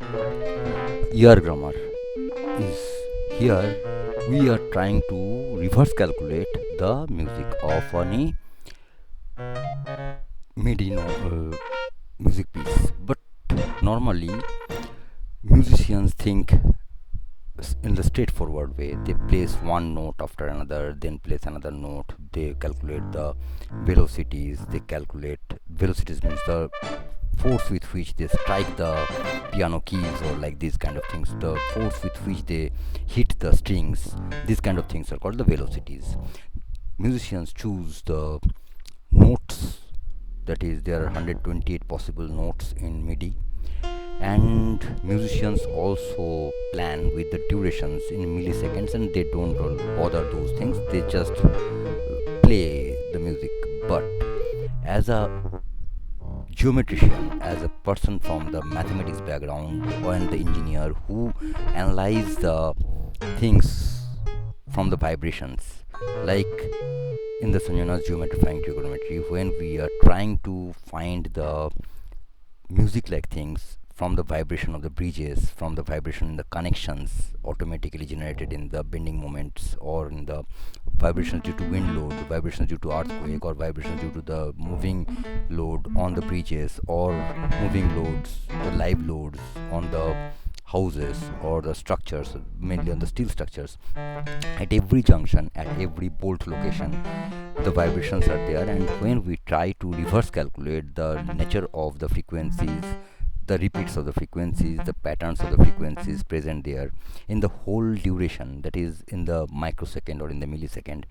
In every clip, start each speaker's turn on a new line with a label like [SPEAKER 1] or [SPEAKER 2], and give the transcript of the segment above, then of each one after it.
[SPEAKER 1] Ear grammar is here. We are trying to reverse calculate the music of any MIDI music piece. But normally, musicians think in the straightforward way. They place one note after another, then place another note. They calculate the velocities. They calculate velocities means the force with which they strike the piano keys, or like these kind of things, the force with which they hit the strings. These kind of things are called the velocities. Musicians choose the notes, that is there are 128 possible notes in MIDI, and musicians also plan with the durations in milliseconds, and they don't bother those things. They just play the music. But as a geometrician, as a person from the mathematics background and the engineer who analyze the things from the vibrations, like in the Sanjoy Nath'S Geometrifying Trigonometry, when we are trying to find the music like things from the vibration of the bridges, from the vibration in the connections automatically generated in the bending moments, or in the vibrations due to wind load, vibrations due to earthquake, or vibrations due to the moving load on the bridges, or moving loads, the live loads on the houses or the structures, mainly on the steel structures. At every junction, at every bolt location, the vibrations are there, and when we try to reverse calculate the nature of the frequencies, the repeats of the frequencies, the patterns of the frequencies present there in the whole duration, that is in the microsecond or in the millisecond,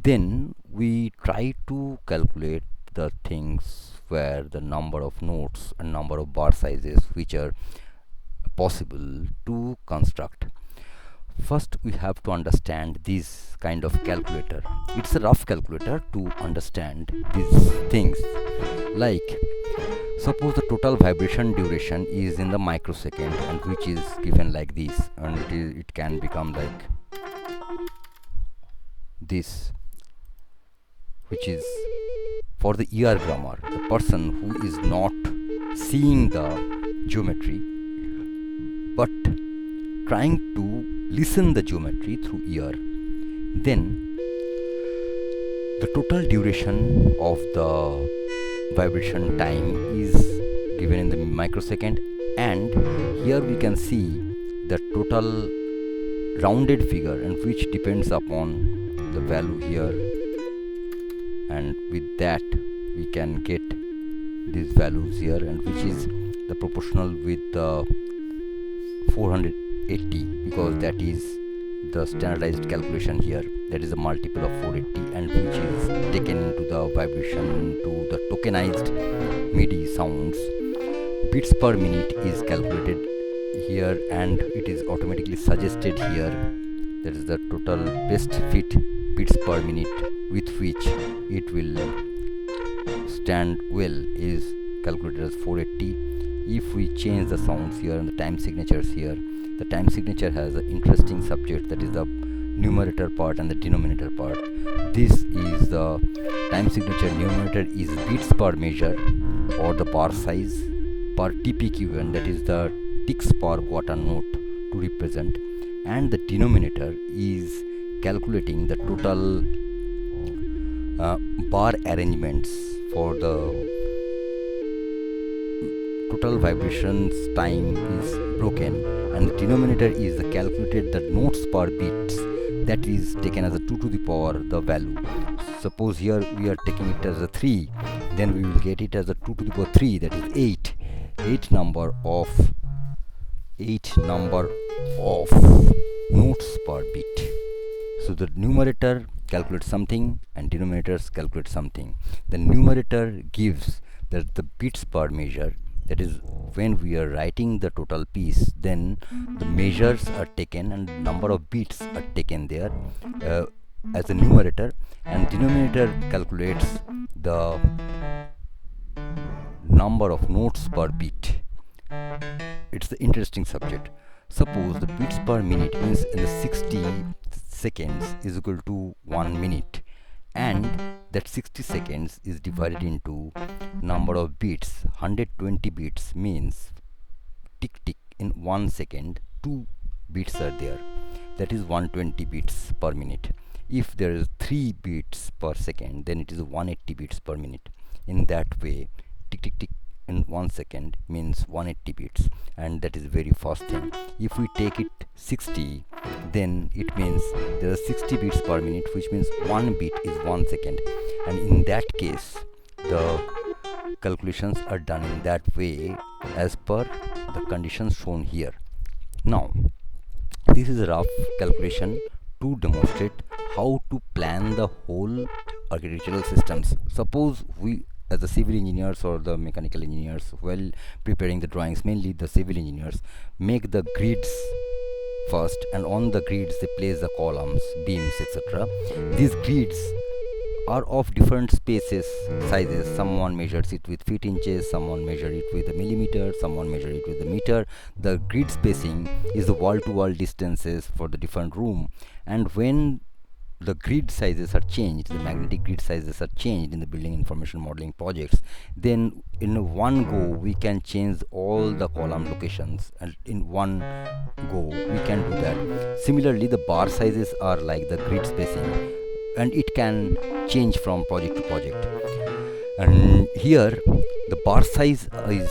[SPEAKER 1] then we try to calculate the things where the number of notes and number of bar sizes which are possible to construct. First, we have to understand this kind of calculator. It's a rough calculator to understand these things. Like, suppose the total vibration duration is in the microsecond, and which is given like this, and it can become like this, which is for the ear grammar, the person who is not seeing the geometry but trying to listen the geometry through ear. Then the total duration of the vibration time is given in the microsecond, and here we can see the total rounded figure, and which depends upon the value here, and with that we can get these values here, and which is the proportional with the 480, because that is the standardized calculation here, that is a multiple of 480, and which is taken into the vibration to the tokenized MIDI sounds. Beats per minute is calculated here, and it is automatically suggested here, that is the total best fit beats per minute with which it will stand well is calculated as 480. If we change the sounds here and the time signatures here, the time signature has an interesting subject, that is the numerator part and the denominator part. This is the time signature. Numerator is beats per measure or the bar size per TPQ, and that is the ticks per quarter note to represent, and the denominator is calculating the total bar arrangements for the total vibrations time is broken, and the denominator is the calculated the notes per beats, that is taken as a 2 to the power the value. Suppose here we are taking it as a 3, then we will get it as a 2 to the power 3, that is 8 number of notes per beat. So the numerator calculates something and denominators calculate something. The numerator gives the beats per measure, that is when we are writing the total piece, then the measures are taken and number of beats are taken there as a numerator, and denominator calculates the number of notes per beat. It's the interesting subject. Suppose the beats per minute means in the 60 seconds is equal to 1 minute, and that 60 seconds is divided into number of beats. 120 beats means tick tick in 1 second 2 bits are there, that is 120 bits per minute. If there is 3 bits per second, then it is 180 bits per minute. In that way, tick tick tick in 1 second means 180 bits, and that is very fast thing. If we take it 60, then it means there are 60 bits per minute, which means 1 bit is 1 second, and in that case the calculations are done in that way as per the conditions shown here. Now this is a rough calculation to demonstrate how to plan the whole architectural systems. Suppose we, as the civil engineers or the mechanical engineers, while preparing the drawings, mainly the civil engineers, make the grids first, and on the grids they place the columns, beams, etc. These grids are of different spaces, sizes. Someone measures it with feet inches, someone measure it with a millimeter, someone measure it with a meter. The grid spacing is the wall to wall distances for the different room, and when the grid sizes are changed, the magnetic grid sizes are changed in the building information modeling projects, then in one go we can change all the column locations, and in one go we can do that. Similarly, the bar sizes are like the grid spacing, and it can change from project to project. And here the bar size is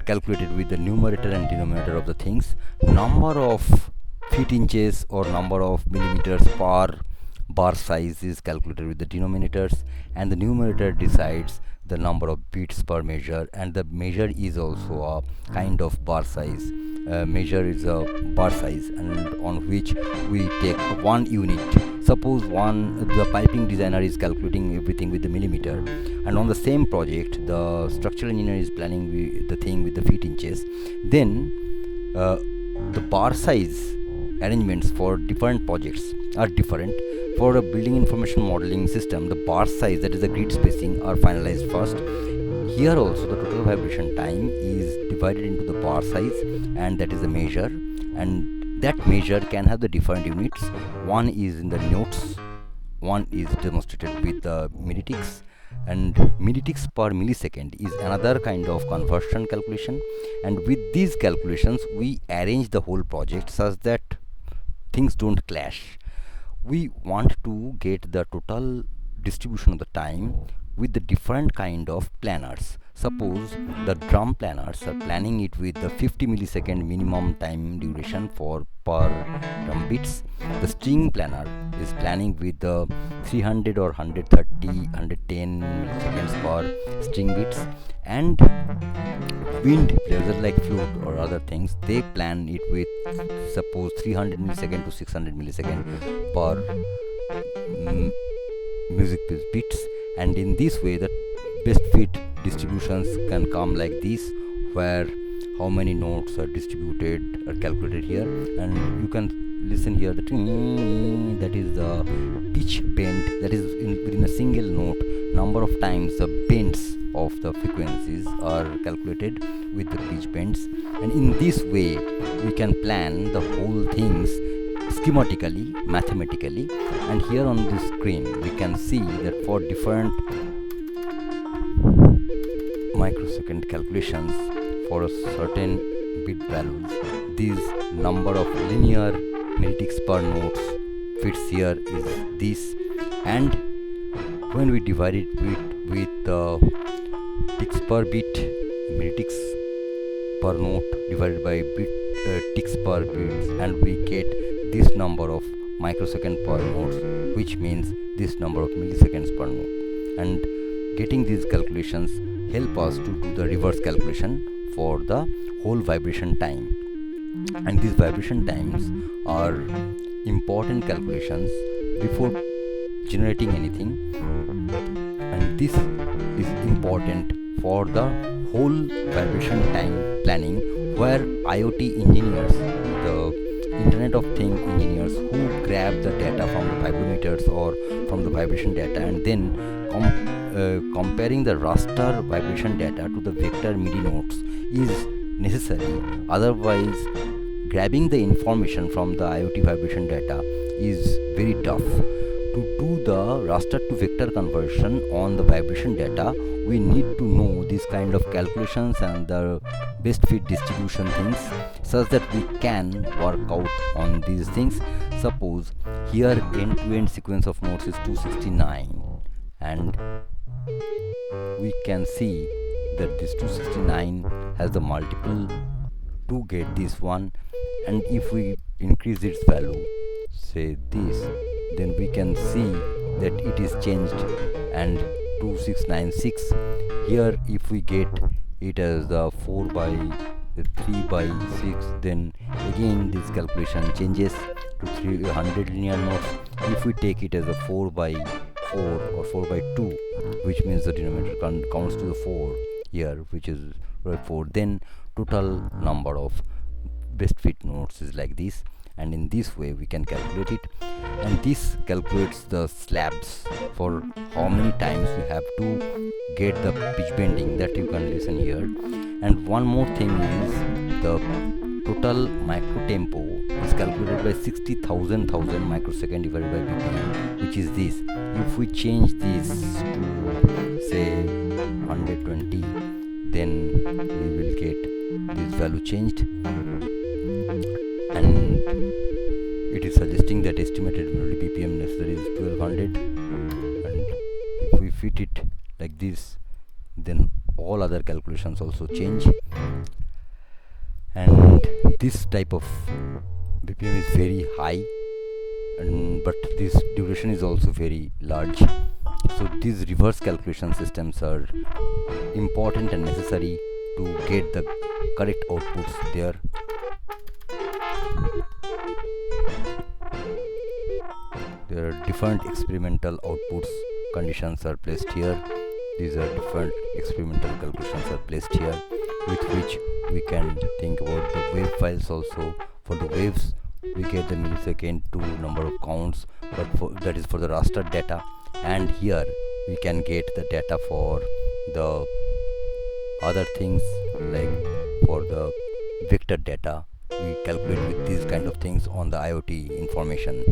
[SPEAKER 1] calculated with the numerator and denominator of the things. Number of feet inches or number of millimeters per bar size is calculated with the denominators, and the numerator decides the number of bits per measure, and the measure is also a kind of bar size. Measure is a bar size, and on which we take 1 unit. Suppose the piping designer is calculating everything with the millimeter, and on the same project the structural engineer is planning the thing with the feet inches. Then the bar size arrangements for different projects are different. For a building information modeling system, the bar size, that is the grid spacing, are finalized first. Here also the total vibration time is divided into the bar size, and that is the measure, and that measure can have the different units. One is in the notes, one is demonstrated with the millitics, and millitics per millisecond is another kind of conversion calculation. And with these calculations we arrange the whole project such that things don't clash. We want to get the total distribution of the time with the different kind of planners. Suppose the drum planners are planning it with the 50 millisecond minimum time duration for per drum bits. The string planner is planning with the 300 or 130, 110 milliseconds per string bits, and wind players like flute or other things, they plan it with suppose 300 millisecond to 600 millisecond per music bits. And in this way the best fit distributions can come like this, where how many notes are distributed are calculated here, and you can listen here the that is the pitch bend, that is within a single note number of times the bends of the frequencies are calculated with the pitch bends. And in this way we can plan the whole things schematically, mathematically. And here on this screen we can see that for different microsecond calculations for a certain bit values, these number of linear millitics per notes fits here is this, and when we divide it with ticks per bit, millitics per note divided by ticks per bit, and we get this number of microsecond per note, which means this number of milliseconds per note. And getting these calculations help us to do the reverse calculation for the whole vibration time. And these vibration times are important calculations before generating anything, and this is important for the whole vibration time planning, where IoT engineers, the Internet of Things engineers, who grab the data from the vibrometers or from the vibration data, and then comparing the raster vibration data to the vector MIDI notes is necessary. Otherwise, grabbing the information from the IoT vibration data is very tough. to do the raster to vector conversion on the vibration data, we need to know this kind of calculations and the best fit distribution things, such that we can work out on these things. Suppose here end-to-end sequence of nodes is 269, and we can see that this 269 has the multiple to get this one, and if we increase its value, say this, then we can see that it is changed, and 2696 here, if we get it as the 4 by 3 by 6, then again this calculation changes to 300 linear nodes. If we take it as a 4 by 4 or 4 by 2, which means the denominator counts to the 4 here, which is 4, then total number of best fit nodes is like this, and in this way we can calculate it. And this calculates the slabs for how many times we have to get the pitch bending, that you can listen here. And one more thing is the total micro tempo is calculated by 60,000 microsecond divided by BPM, which is this. If we change this to say 120, then we will get this value changed, and it is suggesting that estimated BPM necessary is 1200. And if we fit it like this, then all other calculations also change, and this type of BPM is very high, but this duration is also very large. So these reverse calculation systems are important and necessary to get the correct outputs there. There are different experimental outputs conditions are placed here. These are different experimental calculations are placed here, with which we can think about the wave files also. For the waves, we get the millisecond to number of counts, but that is for the raster data, and here we can get the data for the other things, like for the vector data. We calculate with these kind of things on the IoT information.